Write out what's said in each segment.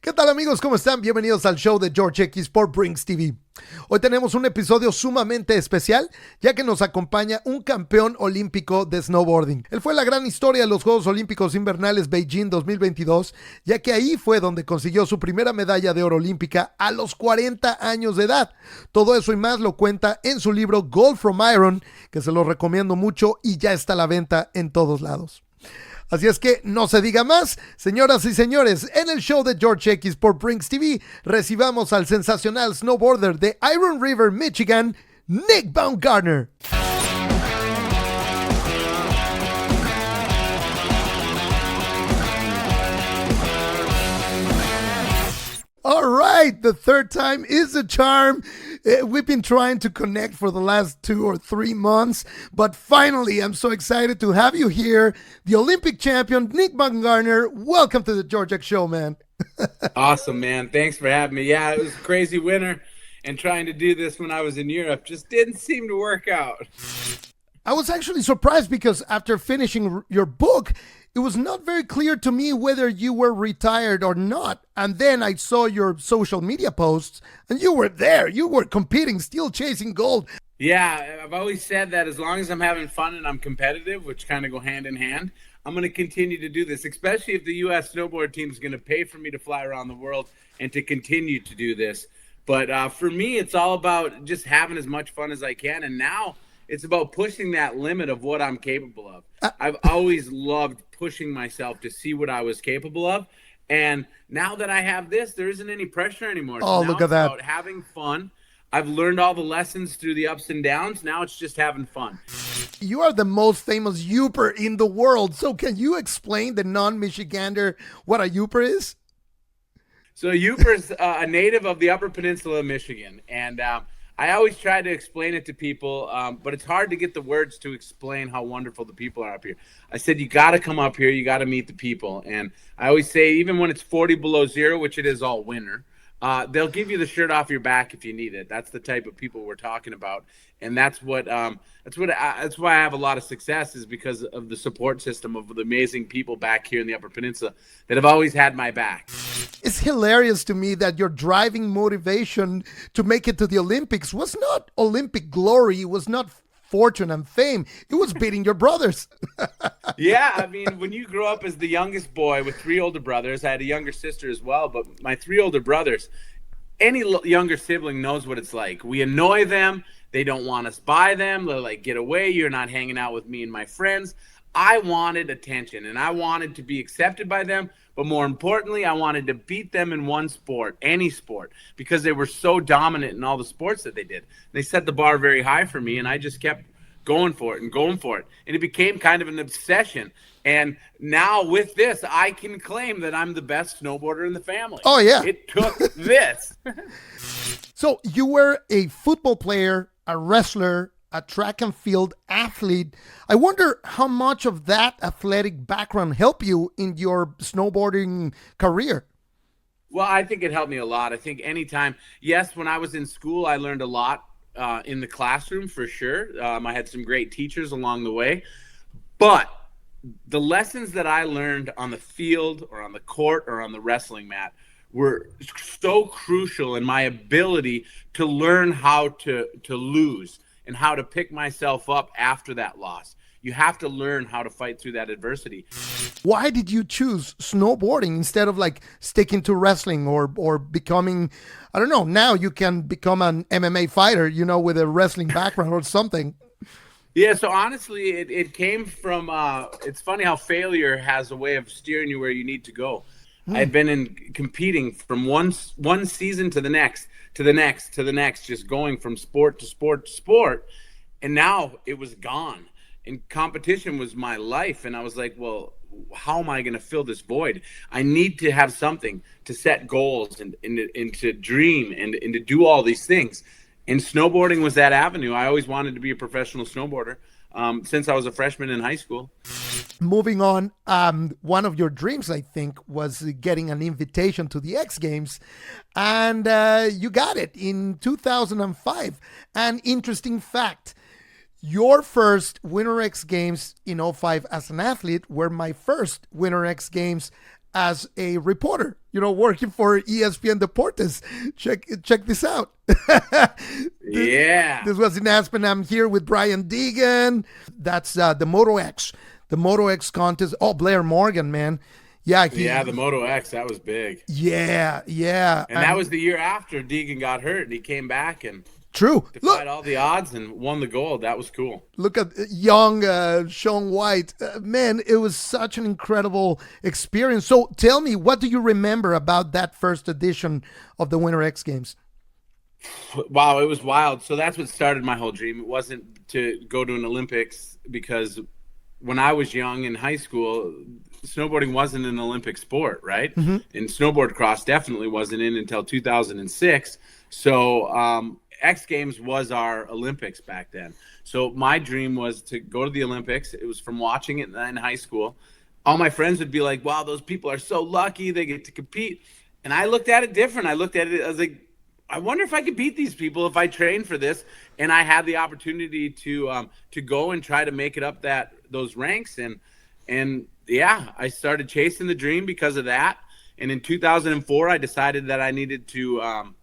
¿Qué tal amigos? ¿Cómo están? Bienvenidos al show de George X por BrinxTV. Hoy tenemos un episodio sumamente especial, ya que nos acompaña un campeón olímpico de snowboarding. Él fue la gran historia de los Juegos Olímpicos Invernales Beijing 2022, ya que ahí fue donde consiguió su primera medalla de oro olímpica a los 40 años de edad. Todo eso y más lo cuenta en su libro Gold from Iron, que se lo recomiendo mucho y ya está a la venta en todos lados. Así es que no se diga más, señoras y señores, en el show de George X por BrinxTV recibamos al sensacional snowboarder de Iron River, Michigan, Nick Baumgartner. All right, the third time is a charm. We've been trying to connect for the last 2 or 3 months, but finally, I'm so excited to have you here, the Olympic champion, Nick Baumgartner. Welcome to the George X Show, man. Awesome, man. Thanks for having me. Yeah, it was a crazy winter, and trying to do this when I was in Europe just didn't seem to work out. I was actually surprised because after finishing your book, it was not very clear to me whether you were retired or not. And then I saw your social media posts and you were there. You were competing, still chasing gold. Yeah, I've always said that as long as I'm having fun and I'm competitive, which kind of go hand in hand, I'm going to continue to do this, especially if the U.S. snowboard team is going to pay for me to fly around the world and to continue to do this. But for me, it's all about just having as much fun as I can. And now it's about pushing that limit of what I'm capable of. I've always loved pushing myself to see what I was capable of. And now that I have this, there isn't any pressure anymore. Oh, so look at that. It's about having fun. I've learned all the lessons through the ups and downs. Now it's just having fun. You are the most famous youper in the world. So can you explain the non-Michigander what a youper is? So a youper is a native of the Upper Peninsula of Michigan. And I always try to explain it to people, but it's hard to get the words to explain how wonderful the people are up here. I said, you got to come up here. You got to meet the people. And I always say, even when it's 40 below zero, which it is all winter, they'll give you the shirt off your back if you need it. That's the type of people we're talking about. And that's why I have a lot of success, is because of the support system of the amazing people back here in the Upper Peninsula that have always had my back. It's hilarious to me that your driving motivation to make it to the Olympics was not Olympic glory, it was not fortune and fame, it was beating your brothers. Yeah, I mean, when you grow up as the youngest boy with 3 older brothers, I had a younger sister as well, but my 3 older brothers, any younger sibling knows what it's like. We annoy them. They don't want us by them. They're like, get away. You're not hanging out with me and my friends. I wanted attention, and I wanted to be accepted by them. But more importantly, I wanted to beat them in one sport, any sport, because they were so dominant in all the sports that they did. They set the bar very high for me, and I just kept going for it and going for it. And it became kind of an obsession. And now with this, I can claim that I'm the best snowboarder in the family. Oh, yeah. It took this. So you were a football player, a wrestler, a track and field athlete. I wonder how much of that athletic background helped you in your snowboarding career. Well, I think it helped me a lot. I think anytime, yes, when I was in school, I learned a lot in the classroom for sure. I had some great teachers along the way. But the lessons that I learned on the field or on the court or on the wrestling mat were so crucial in my ability to learn how to lose and how to pick myself up after that loss. You have to learn how to fight through that adversity. Why did you choose snowboarding instead of like sticking to wrestling or becoming, I don't know, now you can become an MMA fighter, you know, with a wrestling background or something? Yeah, so honestly, it came from, it's funny how failure has a way of steering you where you need to go. I'd been competing from one season to the next, to the next, to the next, just going from sport to sport to sport. And now it was gone. And competition was my life. And I was like, well, how am I going to fill this void? I need to have something to set goals and to dream and to do all these things. And snowboarding was that avenue. I always wanted to be a professional snowboarder since I was a freshman in high school. Moving on, one of your dreams, I think, was getting an invitation to the X Games, and you got it in 2005. An interesting fact, your first Winter X Games in '05 as an athlete were my first Winter X Games as a reporter. working for ESPN Deportes. Check this out. Yeah. This was in Aspen. I'm here with Brian Deegan. That's the Moto X. The Moto X contest. Oh, Blair Morgan, man. Yeah, the Moto X, that was big. Yeah. And that was the year after Deegan got hurt, and he came back and true. defied all the odds and won the gold. That was cool. Look at young Shaun White. Man, it was such an incredible experience. So tell me, what do you remember about that first edition of the Winter X Games? Wow, it was wild. So that's what started my whole dream. It wasn't to go to an Olympics, because when I was young in high school, snowboarding wasn't an Olympic sport, right? Mm-hmm. And snowboard cross definitely wasn't in until 2006. So X Games was our Olympics back then. So my dream was to go to the Olympics. It was from watching it in high school. All my friends would be like, wow, those people are so lucky they get to compete. And I looked at it different. I looked at it, I was like, I wonder if I could beat these people if I train for this. And I had the opportunity to go and try to make it up those ranks. And yeah, I started chasing the dream because of that. And in 2004, I decided that I needed to,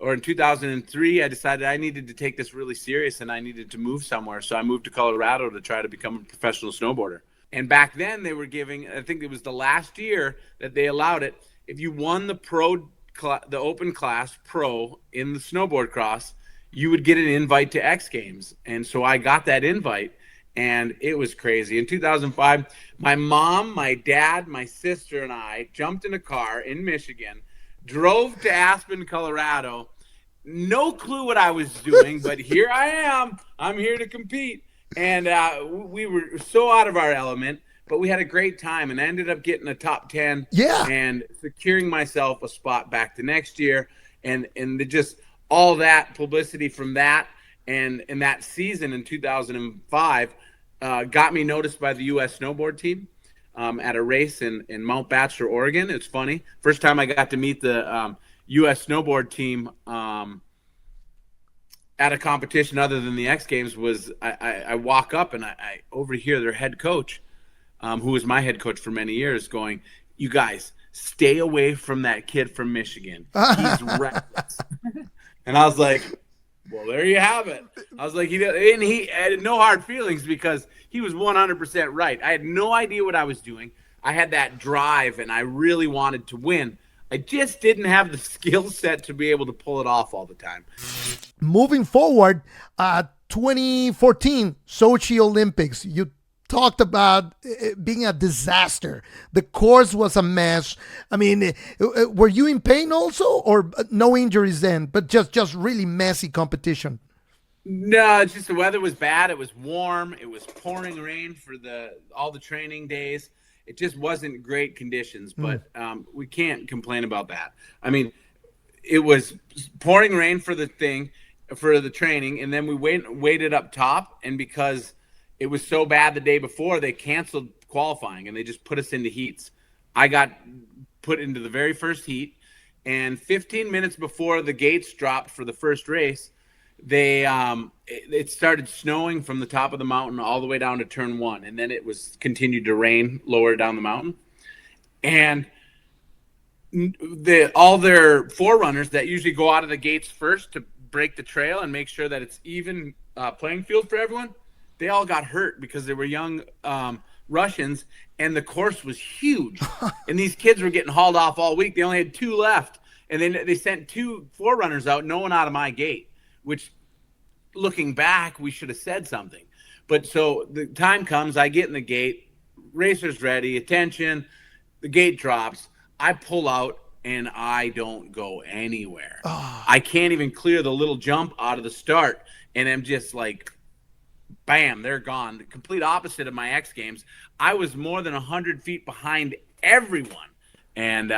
or in 2003, I decided I needed to take this really serious and I needed to move somewhere. So I moved to Colorado to try to become a professional snowboarder. And back then they were giving, I think it was the last year that they allowed it, if you won the the open class pro in the snowboard cross, you would get an invite to X Games. And so I got that invite, and it was crazy. In 2005, my mom, my dad, my sister, and I jumped in a car in Michigan, drove to Aspen, Colorado. No clue what I was doing, but here I am. I'm here to compete. And we were so out of our element, but we had a great time, and I ended up getting a top 10 and securing myself a spot back to next year. And just all that publicity from that and that season in 2005 got me noticed by the U.S. snowboard team at a race in Mount Bachelor, Oregon. It's funny. First time I got to meet the U.S. snowboard team at a competition other than the X Games was I walk up and I overhear their head coach, who was my head coach for many years, going, "You guys, stay away from that kid from Michigan. He's reckless." And I was like, well, there you have it. I was like, he had no hard feelings because he was 100% right. I had no idea what I was doing. I had that drive, and I really wanted to win. I just didn't have the skill set to be able to pull it off all the time. Moving forward, 2014 Sochi Olympics, you talked about it being a disaster. The course was a mess. I mean, were you in pain also, or no injuries then, but just really messy competition? No, it's just the weather was bad. It was warm. It was pouring rain for all the training days. It just wasn't great conditions, but we can't complain about that. I mean, it was pouring rain for the training, and then we waited up top, and because it was so bad the day before, they canceled qualifying, and they just put us into heats. I got put into the very first heat, and 15 minutes before the gates dropped for the first race, it started snowing from the top of the mountain all the way down to turn 1, and then it was continued to rain lower down the mountain. And all their forerunners that usually go out of the gates first to break the trail and make sure that it's even playing field for everyone, they all got hurt because they were young Russians, and the course was huge. And these kids were getting hauled off all week. They only had 2 left, and then they sent 2 forerunners out, no one out of my gate, which, looking back, we should have said something. But so the time comes, I get in the gate, racers ready, attention, the gate drops, I pull out, and I don't go anywhere. I can't even clear the little jump out of the start, and I'm just like, bam, they're gone. The complete opposite of my X Games. I was more than 100 feet behind everyone. And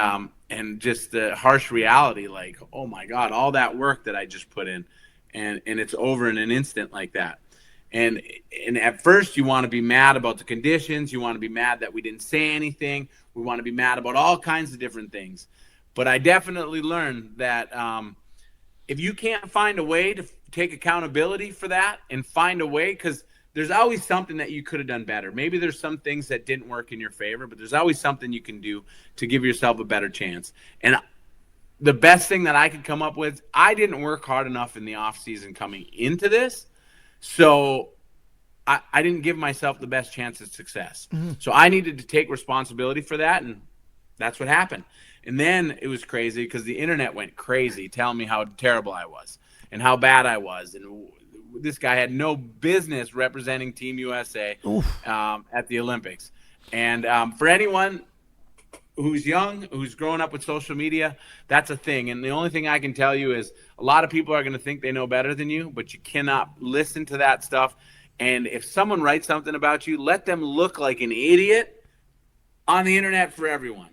just the harsh reality, like, oh my God, all that work that I just put in, and it's over in an instant like that. And at first you want to be mad about the conditions. You want to be mad that we didn't say anything. We want to be mad about all kinds of different things. But I definitely learned that if you can't find a way to take accountability for that and find a way, because there's always something that you could have done better. Maybe there's some things that didn't work in your favor, but there's always something you can do to give yourself a better chance. And the best thing that I could come up with, I didn't work hard enough in the off season coming into this. So I didn't give myself the best chance of success. So I needed to take responsibility for that, and that's what happened. And then it was crazy because the internet went crazy telling me how terrible I was and how bad I was. And this guy had no business representing Team USA at the Olympics. And for anyone who's young, who's growing up with social media, that's a thing. And the only thing I can tell you is a lot of people are going to think they know better than you, but you cannot listen to that stuff. And if someone writes something about you, let them look like an idiot on the internet for everyone.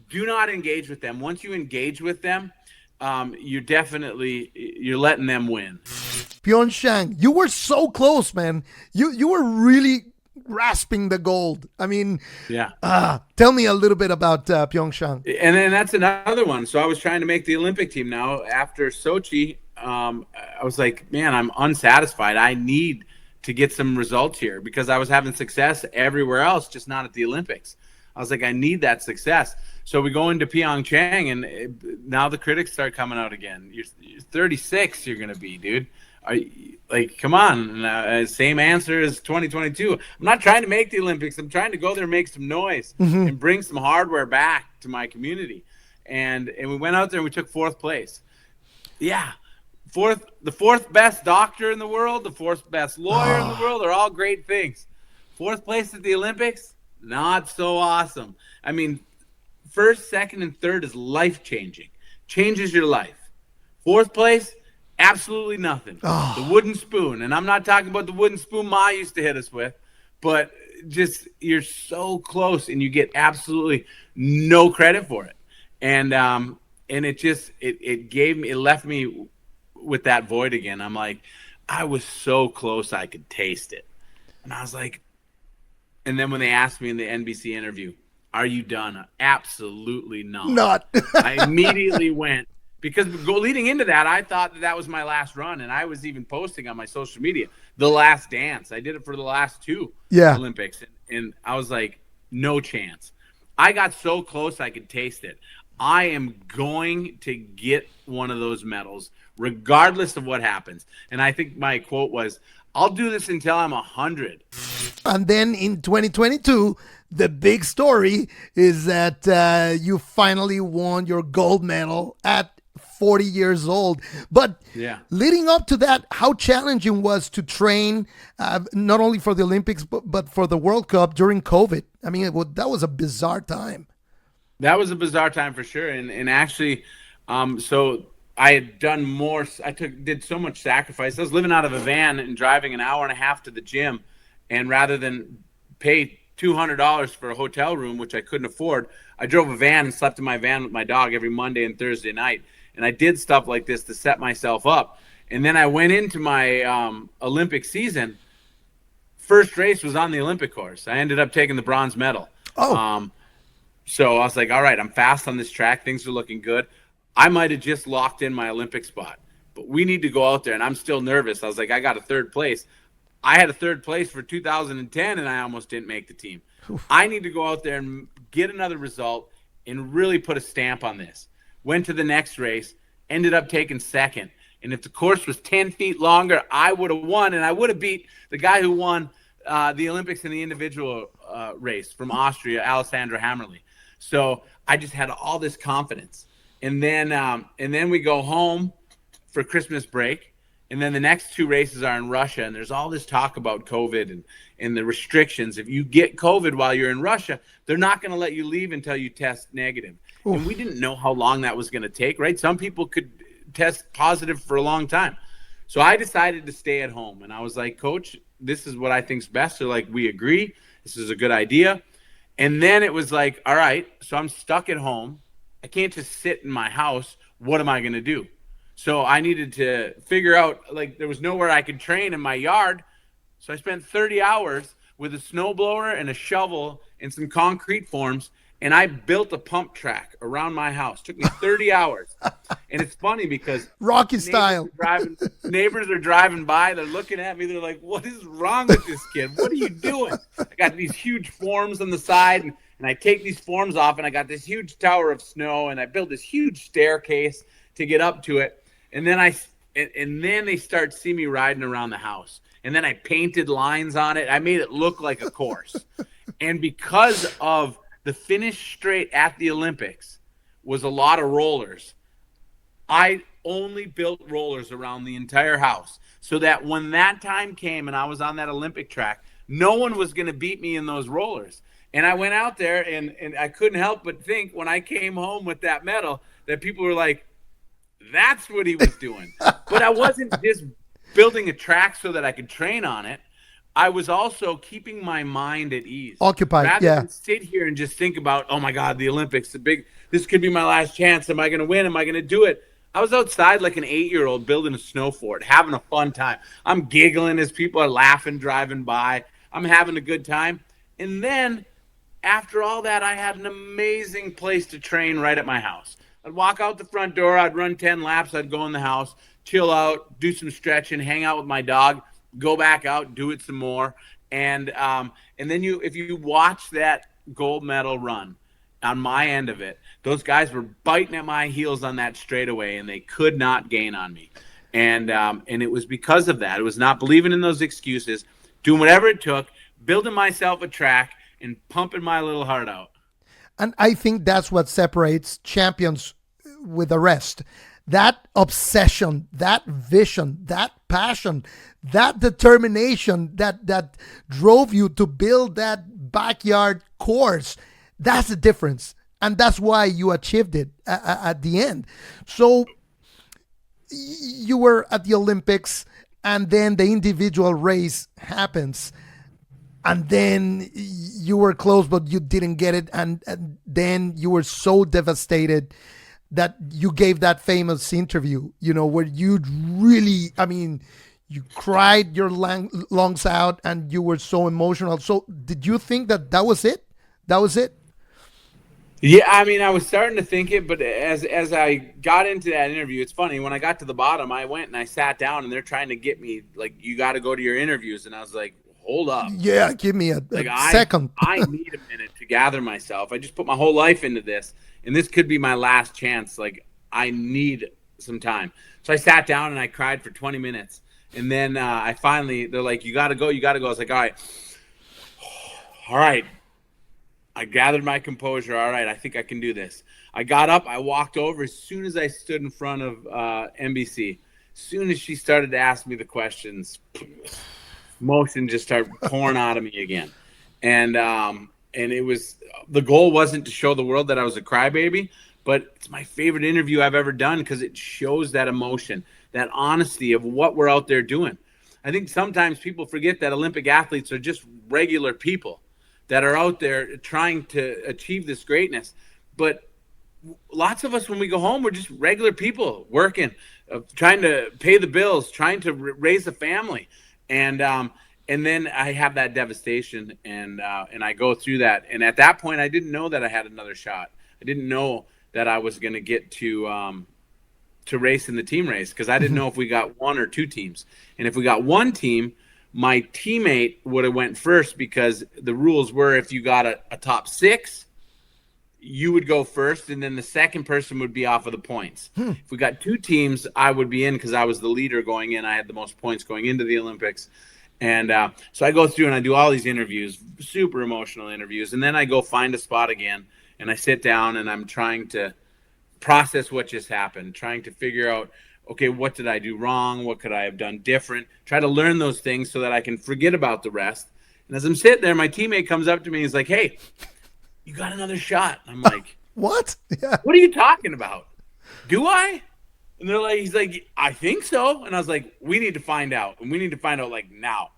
Do not engage with them. Once you engage with them, you're letting them win. Pyeongchang, you were so close, man. You were really grasping the gold. I mean, tell me a little bit about Pyeongchang. And then that's another one. So I was trying to make the Olympic team now. After Sochi, I was like, man, I'm unsatisfied. I need to get some results here because I was having success everywhere else, just not at the Olympics. I was like, I need that success. So we go into Pyeongchang, and now the critics start coming out again. You're 36, you're going to be, dude. Come on. Same answer as 2022. I'm not trying to make the Olympics. I'm trying to go there and make some noise and bring some hardware back to my community. And we went out there and we took 4th place. Yeah. The 4th best doctor in the world, the 4th best lawyer in the world are all great things. 4th place at the Olympics, not so awesome. I mean, 1st, 2nd, and 3rd is life-changing. Changes your life. 4th place, absolutely nothing. The wooden spoon. And I'm not talking about the wooden spoon Ma used to hit us with, but just you're so close and you get absolutely no credit for it. And it left me with that void again. I'm like, I was so close I could taste it. And I was like, and then when they asked me in the NBC interview, are you done? Absolutely not. I immediately went, because leading into that, I thought that was my last run. And I was even posting on my social media, the last dance. I did it for the last 2 Olympics. And I was like, no chance. I got so close I could taste it. I am going to get one of those medals regardless of what happens. And I think my quote was, I'll do this until I'm 100. And then in 2022, the big story is that you finally won your gold medal at 40 years old. But leading up to that, how challenging was to train not only for the Olympics, but for the World Cup during COVID? I mean, that was a bizarre time. That was a bizarre time for sure. And actually, so I had done more. Did so much sacrifice. I was living out of a van and driving an hour and a half to the gym. And rather than pay $200 for a hotel room, which I couldn't afford, I drove a van and slept in my van with my dog every Monday and Thursday night. And I did stuff like this to set myself up. And then I went into my Olympic season. First race was on the Olympic course. I ended up taking the bronze medal. So I was like, all right, I'm fast on this track. Things are looking good. I might have just locked in my Olympic spot, but we need to go out there. And I'm still nervous. I was like, I got a 3rd place. I had a 3rd place for 2010, and I almost didn't make the team. I need to go out there and get another result and really put a stamp on this. Went to the next race, ended up taking 2nd. And if the course was 10 feet longer, I would have won, and I would have beat the guy who won the Olympics in the individual race from Austria, Alessandro Hammerli. So I just had all this confidence. And then we go home for Christmas break. And then the next 2 races are in Russia. And there's all this talk about COVID and the restrictions. If you get COVID while you're in Russia, they're not going to let you leave until you test negative. Oof. And we didn't know how long that was going to take, right? Some people could test positive for a long time. So I decided to stay at home. And I was like, Coach, this is what I think's best. They're like, we agree. This is a good idea. And then it was like, all right, so I'm stuck at home. I can't just sit in my house. What am I going to do? So I needed to figure out, like, there was nowhere I could train in my yard. So I spent 30 hours with a snowblower and a shovel and some concrete forms and I built a pump track around my house. Took me 30 hours. And it's funny because Rocky style. Neighbors are driving by. They're looking at me. They're like, what is wrong with this kid? What are you doing? I got these huge forms on the side, and I take these forms off, and I got this huge tower of snow, and I built this huge staircase to get up to it. And then then they start seeing me riding around the house. And then I painted lines on it. I made it look like a course. And because of the finish straight at the Olympics was a lot of rollers, I only built rollers around the entire house so that when that time came and I was on that Olympic track, no one was going to beat me in those rollers. And I went out there, and I couldn't help but think when I came home with that medal that people were like, that's what he was doing. But I wasn't just building a track so that I could train on it. I was also keeping my mind at ease. Occupied, rather than sit here and just think about, oh my God, the Olympics, this could be my last chance. Am I going to win? Am I going to do it? I was outside like an 8-year-old building a snow fort, having a fun time. I'm giggling as people are laughing, driving by. I'm having a good time. And then after all that, I had an amazing place to train right at my house. I'd walk out the front door. I'd run 10 laps. I'd go in the house, chill out, do some stretching, hang out with my dog, go back out, do it some more. And then if you watch that gold medal run on my end of it, those guys were biting at my heels on that straightaway, and they could not gain on me. And it was because of that. It was not believing in those excuses, doing whatever it took, building myself a track, and pumping my little heart out. And I think that's what separates champions with the rest. That obsession, that vision, that passion, that determination that drove you to build that backyard course, that's the difference. And that's why you achieved it at the end. So you were at the Olympics, and then the individual race happens. And then you were close, but you didn't get it. And then you were so devastated that you gave that famous interview, where you really, you cried your lungs out and you were so emotional. So did you think that was it? That was it? Yeah, I was starting to think it, but as I got into that interview, it's funny. When I got to the bottom, I went and I sat down, and they're trying to get me, like, you got to go to your interviews. And I was like, hold up. Yeah, give me a second. I need a minute to gather myself. I just put my whole life into this, and this could be my last chance. Like, I need some time. So I sat down and I cried for 20 minutes. And then they're like, you got to go, you got to go. I was like, all right. I gathered my composure. All right, I think I can do this. I got up. I walked over. As soon as I stood in front of NBC, as soon as she started to ask me the questions, emotion just started pouring out of me again. And it was, the goal wasn't to show the world that I was a crybaby, but it's my favorite interview I've ever done because it shows that emotion, that honesty of what we're out there doing. I think sometimes people forget that Olympic athletes are just regular people that are out there trying to achieve this greatness. But lots of us, when we go home, we're just regular people working, trying to pay the bills, trying to raise a family. And then I have that devastation, and I go through that. And at that point, I didn't know that I had another shot. I didn't know that I was going to get to race in the team race, because I didn't know if we got one or two teams. And if we got one team, my teammate would have went first, because the rules were if you got a top 6, you would go first, and then the second person would be off of the points. If we got 2 teams, I would be in because I was the leader going in. I had the most points going into the Olympics. And so I go through and I do all these interviews, super emotional interviews, and then I go find a spot again, and I sit down and I'm trying to process what just happened, trying to figure out, okay, what did I do wrong? What could I have done different? Try to learn those things so that I can forget about the rest. And as I'm sitting there, my teammate comes up to me and he's like, hey, you got another shot. I'm like, what? Yeah. What are you talking about? Do I? And he's like, I think so. And I was like, we need to find out. And we need to find out like now.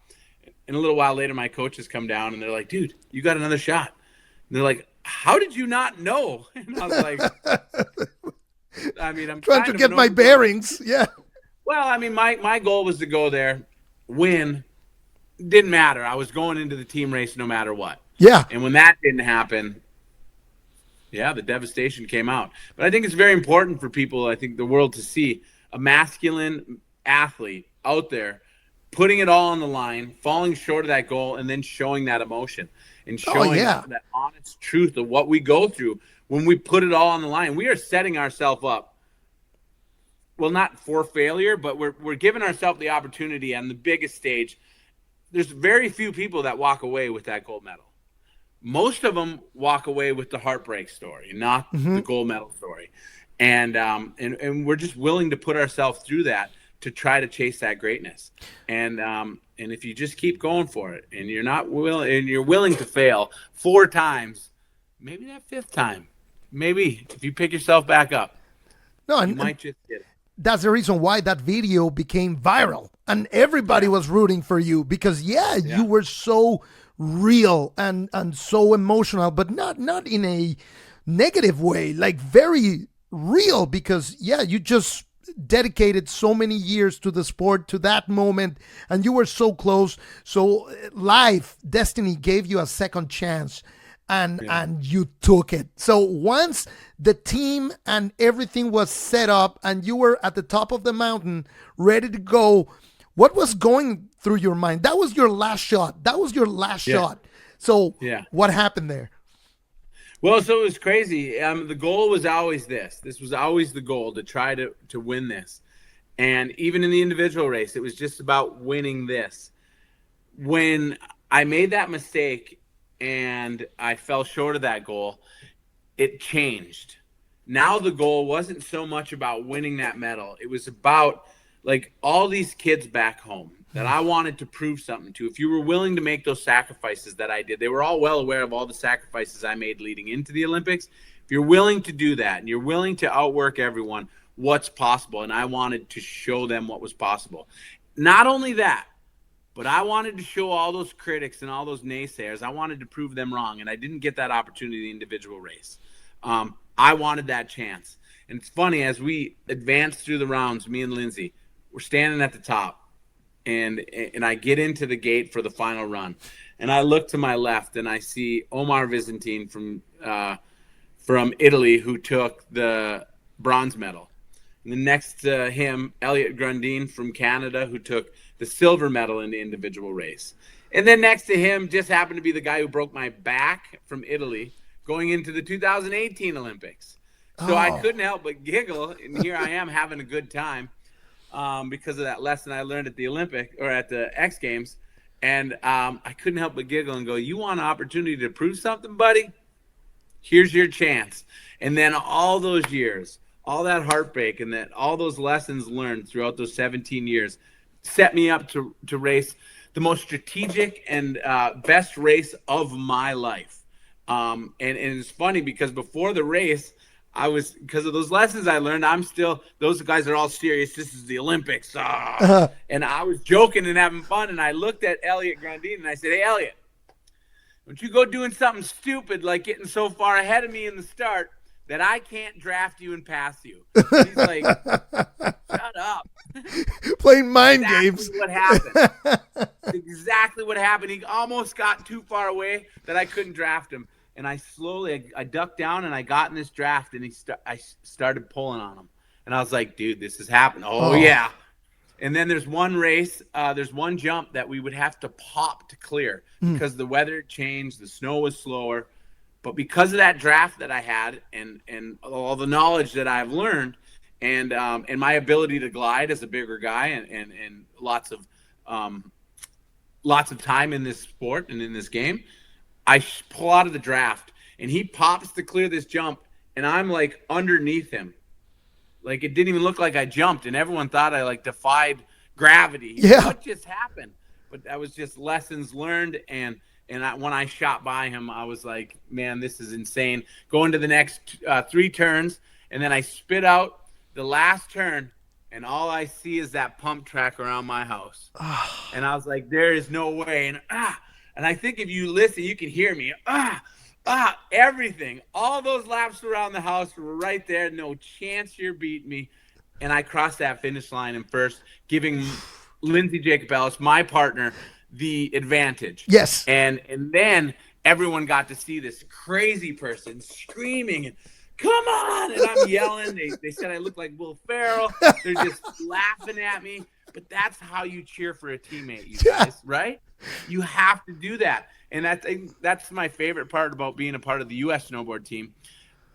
And a little while later, my coaches come down and they're like, dude, you got another shot. And they're like, how did you not know? And I was like, I'm trying to get my bearings. Yeah. Well, my goal was to go there, win. Didn't matter. I was going into the team race no matter what. Yeah. And when that didn't happen, Yeah, the devastation came out. But I think it's very important for people, I think the world, to see a masculine athlete out there putting it all on the line, falling short of that goal, and then showing that emotion and showing that honest truth of what we go through when we put it all on the line. We are setting ourselves up, well, not for failure, but we're giving ourselves the opportunity on the biggest stage. There's very few people that walk away with that gold medal. Most of them walk away with the heartbreak story, not the gold medal story. And we're just willing to put ourselves through that to try to chase that greatness. And if you just keep going for it, and you're willing to fail 4 times, maybe that 5th time, maybe if you pick yourself back up, you might just get it. That's the reason why that video became viral, and everybody was rooting for you because you were so real and so emotional, but not in a negative way, like very real, because you just dedicated so many years to the sport, to that moment, and you were so close. So life, destiny gave you a second chance, and you took it. So once the team and everything was set up and you were at the top of the mountain ready to go, what was going through your mind? That was your last shot. Shot. So what happened there? Well, so it was crazy. The goal was always this. This was always the goal, to try to win this. And even in the individual race, it was just about winning this. When I made that mistake and I fell short of that goal, it changed. Now the goal wasn't so much about winning that medal. It was about, like, all these kids back home that I wanted to prove something to. If you were willing to make those sacrifices that I did, they were all well aware of all the sacrifices I made leading into the Olympics. If you're willing to do that and you're willing to outwork everyone, what's possible? And I wanted to show them what was possible. Not only that, but I wanted to show all those critics and all those naysayers, I wanted to prove them wrong. And I didn't get that opportunity in the individual race. I wanted that chance. And it's funny, as we advanced through the rounds, me and Lindsay, we're standing at the top. And I get into the gate for the final run, and I look to my left and I see Omar Visentin from Italy, who took the bronze medal. And then next to him, Elliot Grundin from Canada, who took the silver medal in the individual race. And then next to him just happened to be the guy who broke my back from Italy going into the 2018 Olympics. So I couldn't help but giggle, and here I am having a good time. Because of that lesson I learned at the at the X Games. And I couldn't help but giggle and go, you want an opportunity to prove something, buddy? Here's your chance. And then all those years, all that heartbreak and all those lessons learned throughout those 17 years set me up to race the most strategic and best race of my life. And it's funny because before the race, because of those lessons I learned, those guys are all serious. This is the Olympics. And I was joking and having fun. And I looked at Elliot Grundin and I said, hey, Elliot, don't you go doing something stupid like getting so far ahead of me in the start that I can't draft you and pass you. And he's like, shut up. Playing mind games. What happened. Exactly what happened. He almost got too far away that I couldn't draft him. And I ducked down and I got in this draft, and I started pulling on him. And I was like, dude, this is happening. Oh, yeah. And then there's one race, there's one jump that we would have to pop to clear because the weather changed, the snow was slower. But because of that draft that I had and all the knowledge that I've learned and my ability to glide as a bigger guy and lots of time in this sport and in this game, I pull out of the draft, and he pops to clear this jump, and I'm, like, underneath him. Like, it didn't even look like I jumped, and everyone thought I, like, defied gravity. Yeah. What just happened? But that was just lessons learned, and when I shot by him, I was like, man, this is insane. Going to the next 3 turns, and then I spit out the last turn, and all I see is that pump track around my house. And I was like, there is no way. And I think if you listen, you can hear me. Everything. All those laps around the house were right there. No chance you're beating me. And I crossed that finish line in first, giving Lindsay Jacobellis, my partner, the advantage. Yes. And then everyone got to see this crazy person screaming and come on, and I'm yelling. They said I look like Will Ferrell. They're just laughing at me. But that's how you cheer for a teammate, you guys, right? You have to do that. And that's my favorite part about being a part of the U.S. snowboard team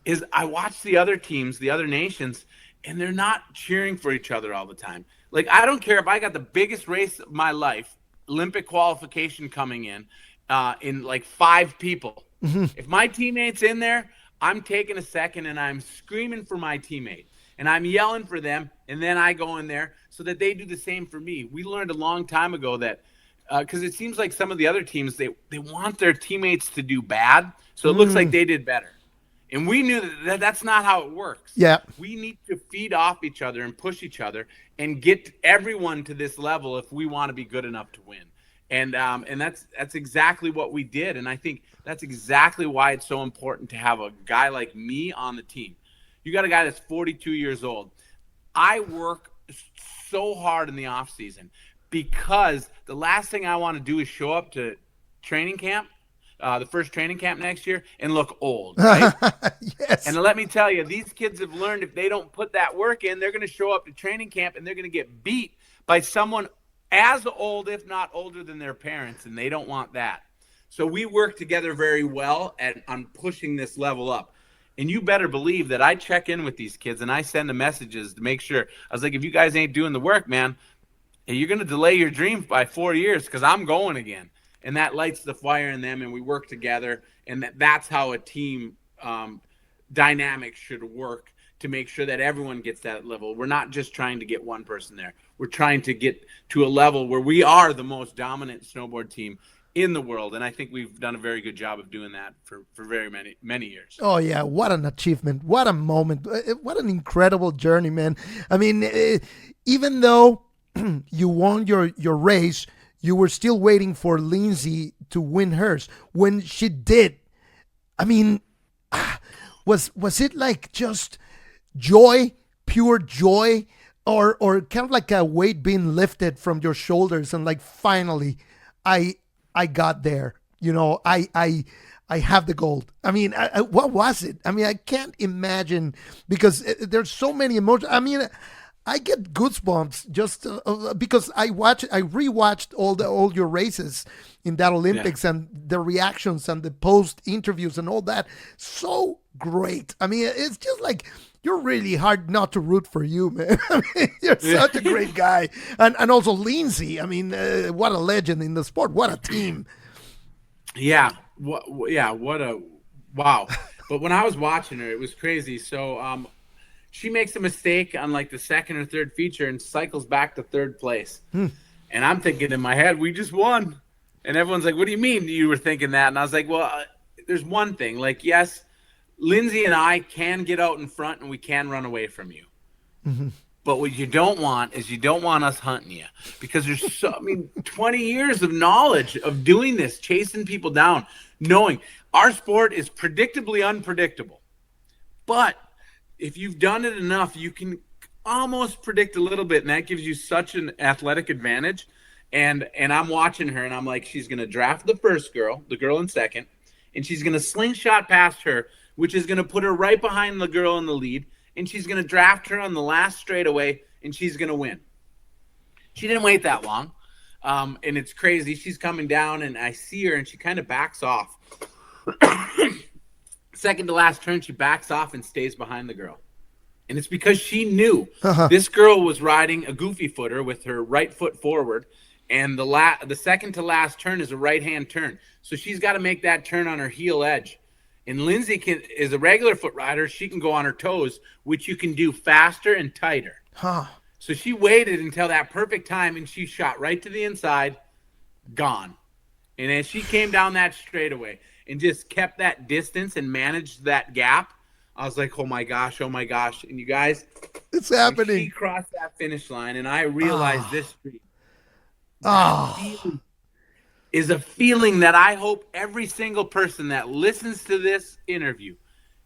is I watch the other teams, the other nations, and they're not cheering for each other all the time. Like, I don't care if I got the biggest race of my life, Olympic qualification coming in like 5 people. If my teammate's in there, I'm taking a second and I'm screaming for my teammate. And I'm yelling for them, and then I go in there so that they do the same for me. We learned a long time ago that because it seems like some of the other teams, they want their teammates to do bad, so it looks like they did better. And we knew that that's not how it works. Yeah. We need to feed off each other and push each other and get everyone to this level if we want to be good enough to win. And that's exactly what we did. And I think that's exactly why it's so important to have a guy like me on the team. You got a guy that's 42 years old. I work so hard in the off season because the last thing I want to do is show up to training camp, the first training camp next year, and look old, right? Yes. And let me tell you, these kids have learned if they don't put that work in, they're going to show up to training camp and they're going to get beat by someone as old, if not older than their parents, and they don't want that. So we work together very well on pushing this level up. And you better believe that I check in with these kids and I send them messages to make sure. I was like, if you guys ain't doing the work, man, you're going to delay your dream by 4 years because I'm going again. And that lights the fire in them, and we work together. And that's how a team dynamic should work to make sure that everyone gets that level. We're not just trying to get one person there. We're trying to get to a level where we are the most dominant snowboard team in the world, and I think we've done a very good job of doing that for very many years. Oh yeah, what an achievement, what a moment, what an incredible journey, man. I mean, even though you won your race, you were still waiting for Lindsay to win hers. When she did, I mean, was it like just joy, pure joy, or kind of like a weight being lifted from your shoulders and like finally I got there, you know, I have the gold. I mean, what was it? I mean, I can't imagine because there's so many emotions. I mean, I get goosebumps just because I rewatched all your races in that Olympics and the reactions and the post interviews and all that. So great. I mean, it's just like, you're really hard not to root for you, man. I mean, you're such a great guy. And also Lindsay, I mean, what a legend in the sport. What a team. Yeah. What a wow. But when I was watching her, it was crazy. So she makes a mistake on like the second or third feature and cycles back to third place. And I'm thinking in my head, we just won. And everyone's like, what do you mean you were thinking that? And I was like, well, there's one thing. Like, yes, Lindsay and I can get out in front and we can run away from you. But what you don't want is you don't want us hunting you because there's 20 years of knowledge of doing this, chasing people down, knowing our sport is predictably unpredictable. But if you've done it enough, you can almost predict a little bit, and that gives you such an athletic advantage. And I'm watching her, and I'm like, she's going to draft the first girl, the girl in second, and she's going to slingshot past her, which is going to put her right behind the girl in the lead, and she's going to draft her on the last straightaway, and she's going to win. She didn't wait that long, and it's crazy. She's coming down, and I see her, and she kind of backs off. Second to last turn, she backs off and stays behind the girl. And it's because she knew this girl was riding a goofy footer with her right foot forward, and the second to last turn is a right-hand turn. So she's got to make that turn on her heel edge. And Lindsay is a regular foot rider. She can go on her toes, which you can do faster and tighter. So she waited until that perfect time, and she shot right to the inside, gone. And as she came down that straightaway and just kept that distance and managed that gap, I was like, oh my gosh. And you guys, it's happening. She crossed that finish line, and I realized this streak is a feeling that I hope every single person that listens to this interview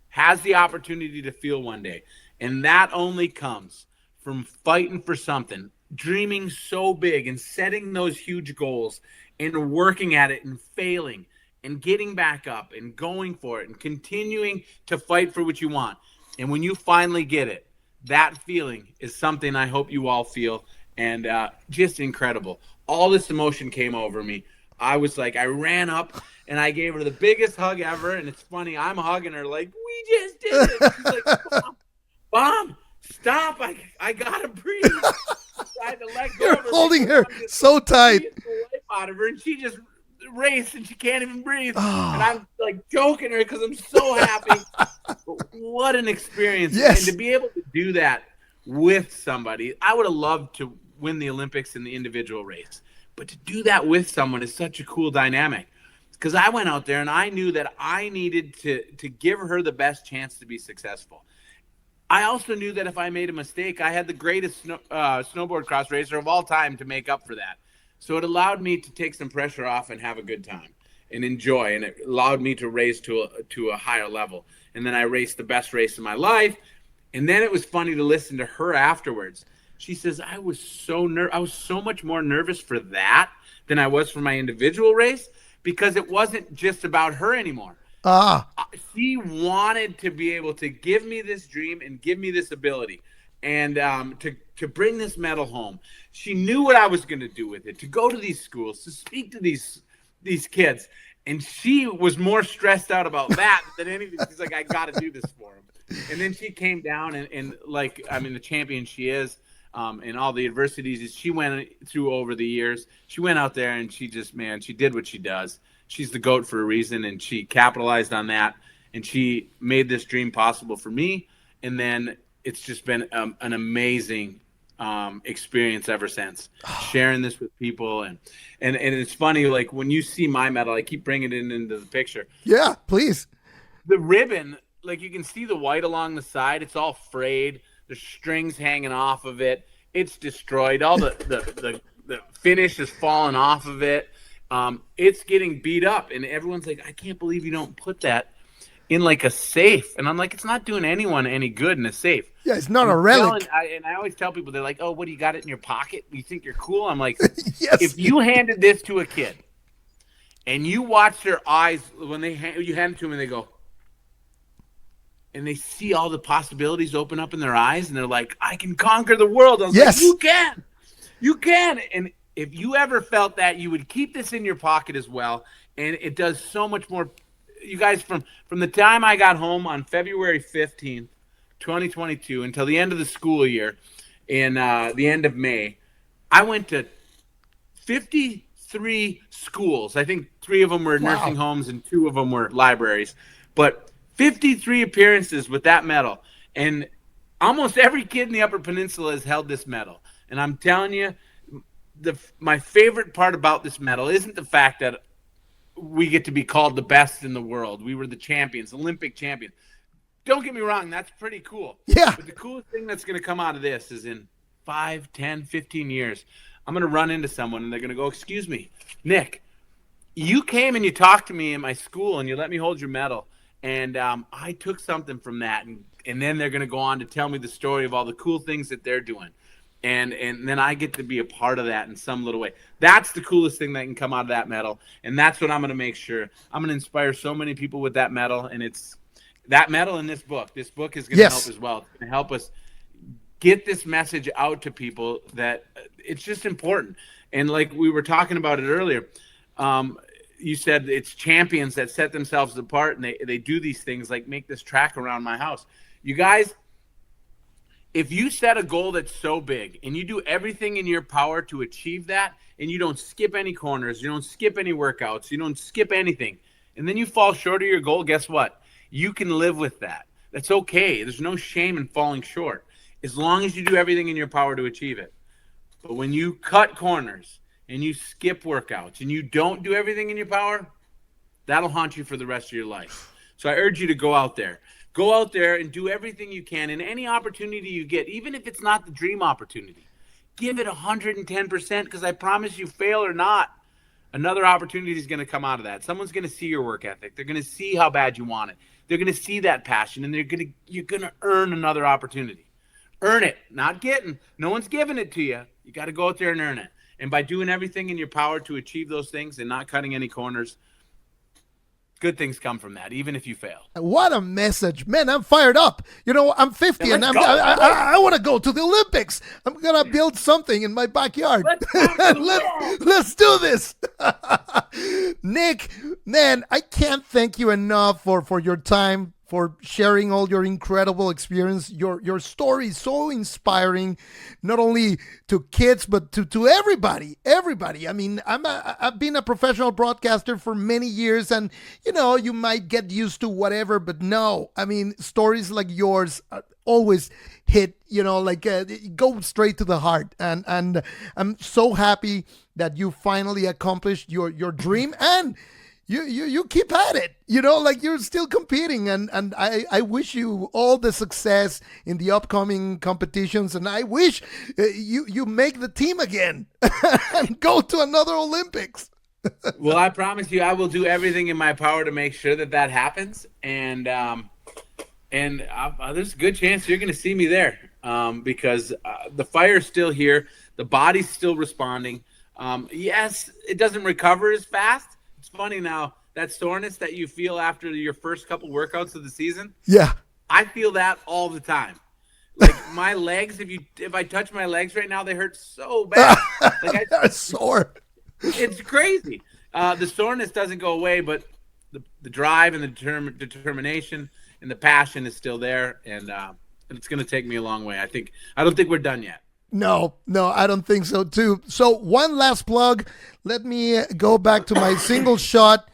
has the opportunity to feel one day. And that only comes from fighting for something, dreaming so big and setting those huge goals and working at it and failing and getting back up and going for it and continuing to fight for what you want. And when you finally get it, that feeling is something I hope you all feel, and just incredible. All this emotion came over me. I was like, I ran up and I gave her the biggest hug ever. And it's funny, I'm hugging her like, we just did it. She's like, Mom, stop. I got to breathe. I tried to let go You're of her. holding her so tight. The life out of her, and she just raced and she can't even breathe. Oh. And I'm like joking her because I'm so happy. What an experience. Yes. And to be able to do that with somebody, I would have loved to win the Olympics in the individual race. But to do that with someone is such a cool dynamic, because I went out there and I knew that I needed to give her the best chance to be successful. I also knew that if I made a mistake, I had the greatest snowboard cross racer of all time to make up for that. So it allowed me to take some pressure off and have a good time and enjoy, and it allowed me to race to a higher level. And then I raced the best race of my life. And then it was funny to listen to her afterwards. She says, I was so much more nervous for that than I was for my individual race, because it wasn't just about her anymore. She wanted to be able to give me this dream and give me this ability, and to bring this medal home. She knew what I was going to do with it, to go to these schools, to speak to these kids. And she was more stressed out about that than anything. She's like, I got to do this for him. And then she came down and like, I mean, the champion she is, and all the adversities she went through over the years. She went out there and she just, man, she did what she does. She's the GOAT for a reason, and she capitalized on that, and she made this dream possible for me. And then it's just been an amazing experience ever since, sharing this with people. And it's funny, like when you see my medal, I keep bringing it into the picture. Yeah, please. The ribbon, like you can see the white along the side, it's all frayed. There's strings hanging off of it. It's destroyed. All the finish is falling off of it. It's getting beat up, and everyone's like, I can't believe you don't put that in like a safe. And I'm like, it's not doing anyone any good in a safe. Yeah, it's not a relic. And I always tell people, they're like, oh, what, do you got it in your pocket? You think you're cool? I'm like, yes. If you handed this to a kid and you watch their eyes when you hand it to them and they go, and they see all the possibilities open up in their eyes, and they're like, I can conquer the world. I was yes. like, you can. And if you ever felt that, you would keep this in your pocket as well. And it does so much more. You guys, from the time I got home on February 15th, 2022, until the end of the school year in the end of May, I went to 53 schools. I think 3 of them were nursing homes and 2 of them were libraries. But 53 appearances with that medal. And almost every kid in the Upper Peninsula has held this medal. And I'm telling you, my favorite part about this medal isn't the fact that we get to be called the best in the world. We were the champions, Olympic champions. Don't get me wrong, that's pretty cool. Yeah. But the coolest thing that's going to come out of this is in 5, 10, 15 years, I'm going to run into someone and they're going to go, excuse me, Nick, you came and you talked to me in my school and you let me hold your medal. And I took something from that. And then they're going to go on to tell me the story of all the cool things that they're doing. And then I get to be a part of that in some little way. That's the coolest thing that can come out of that medal. And that's what I'm going to make sure. I'm going to inspire so many people with that medal. And it's that medal in this book. This book is going to help as well. It's going to help us get this message out to people that it's just important. And like we were talking about it earlier, you said it's champions that set themselves apart, and they do these things like make this track around my house. You guys, if you set a goal that's so big and you do everything in your power to achieve that, and you don't skip any corners, you don't skip any workouts, you don't skip anything, and then you fall short of your goal, guess what? You can live with that. That's okay. There's no shame in falling short as long as you do everything in your power to achieve it. But when you cut corners and you skip workouts and you don't do everything in your power, that'll haunt you for the rest of your life. So I urge you to go out there. Go out there and do everything you can. And any opportunity you get, even if it's not the dream opportunity, give it 110%, because I promise you, fail or not, another opportunity is going to come out of that. Someone's going to see your work ethic. They're going to see how bad you want it. They're going to see that passion, and you're going to earn another opportunity. Earn it, not getting. No one's giving it to you. You got to go out there and earn it. And by doing everything in your power to achieve those things and not cutting any corners, good things come from that, even if you fail. What a message, man! I'm fired up. You know, I'm 50 and I want to go to the Olympics. I'm gonna build something in my backyard. Let's do this. Nick, man, I can't thank you enough for your time, for sharing all your incredible experience. Your story is so inspiring, not only to kids, but to everybody. I mean, I've been a professional broadcaster for many years, and, you know, you might get used to whatever, but no, I mean, stories like yours always hit, you know, like go straight to the heart. And I'm so happy that you finally accomplished your dream, and you keep at it, you know, like you're still competing, and I wish you all the success in the upcoming competitions, and I wish you make the team again and go to another Olympics. Well, I promise you I will do everything in my power to make sure that happens, and there's a good chance you're going to see me there, because the fire's still here, the body's still responding. Yes, it doesn't recover as fast. It's funny now, that soreness that you feel after your first couple workouts of the season. Yeah. I feel that all the time. Like my legs, if I touch my legs right now, they hurt so bad. Like they're sore. It's crazy. The soreness doesn't go away, but the drive and the determination and the passion is still there, and it's going to take me a long way. I don't think we're done yet. No, I don't think so too. So one last plug. Let me go back to my single shot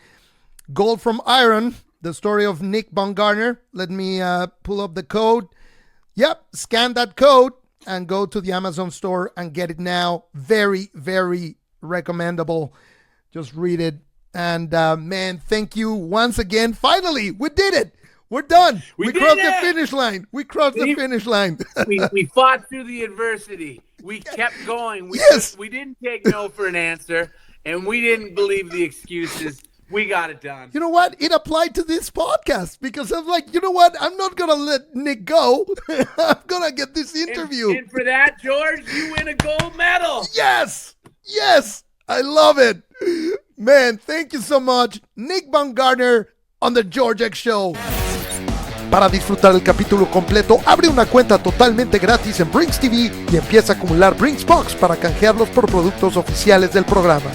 gold from iron, the story of Nick Baumgartner. Let me pull up the code. Yep, scan that code and go to the Amazon store and get it now. Very, very recommendable. Just read it. And man, thank you once again. Finally, we did it. We're done. We crossed the finish line. We fought through the adversity. We kept going. We didn't take no for an answer, and we didn't believe the excuses. We got it done. You know what? It applied to this podcast, because I'm like, you know what? I'm not going to let Nick go. I'm going to get this interview. And for that, George, you win a gold medal. Yes. I love it. Man, thank you so much. Nick Baumgartner on the George X Show. Para disfrutar el capítulo completo, abre una cuenta totalmente gratis en BrinxTV y empieza a acumular BrinxBox para canjearlos por productos oficiales del programa.